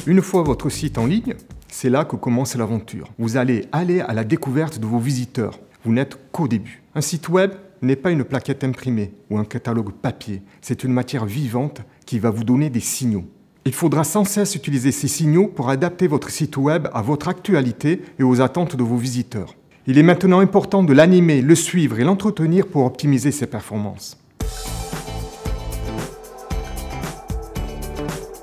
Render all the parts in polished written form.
Une fois votre site en ligne, c'est là que commence l'aventure. Vous allez aller à la découverte de vos visiteurs. Vous n'êtes qu'au début. Un site web n'est pas une plaquette imprimée ou un catalogue papier. C'est une matière vivante qui va vous donner des signaux. Il faudra sans cesse utiliser ces signaux pour adapter votre site web à votre actualité et aux attentes de vos visiteurs. Il est maintenant important de l'animer, le suivre et l'entretenir pour optimiser ses performances.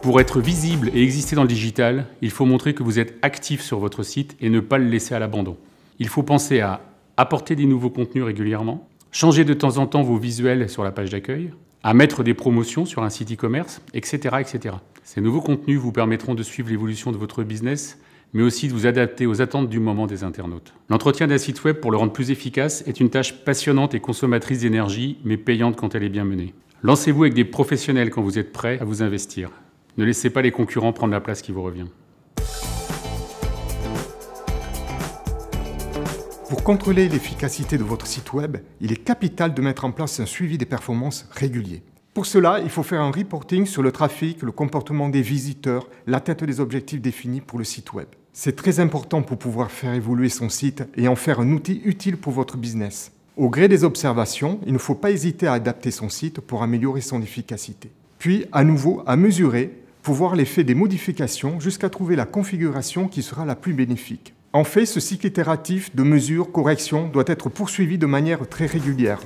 Pour être visible et exister dans le digital, il faut montrer que vous êtes actif sur votre site et ne pas le laisser à l'abandon. Il faut penser à apporter des nouveaux contenus régulièrement, changer de temps en temps vos visuels sur la page d'accueil, à mettre des promotions sur un site e-commerce, etc., etc. Ces nouveaux contenus vous permettront de suivre l'évolution de votre business, mais aussi de vous adapter aux attentes du moment des internautes. L'entretien d'un site web pour le rendre plus efficace est une tâche passionnante et consommatrice d'énergie, mais payante quand elle est bien menée. Lancez-vous avec des professionnels quand vous êtes prêt à vous investir. Ne laissez pas les concurrents prendre la place qui vous revient. Pour contrôler l'efficacité de votre site web, il est capital de mettre en place un suivi des performances régulier. Pour cela, il faut faire un reporting sur le trafic, le comportement des visiteurs, l'atteinte des objectifs définis pour le site web. C'est très important pour pouvoir faire évoluer son site et en faire un outil utile pour votre business. Au gré des observations, il ne faut pas hésiter à adapter son site pour améliorer son efficacité. Puis, à nouveau, à mesurer pour voir l'effet des modifications jusqu'à trouver la configuration qui sera la plus bénéfique. En fait, ce cycle itératif de mesure, correction doit être poursuivi de manière très régulière.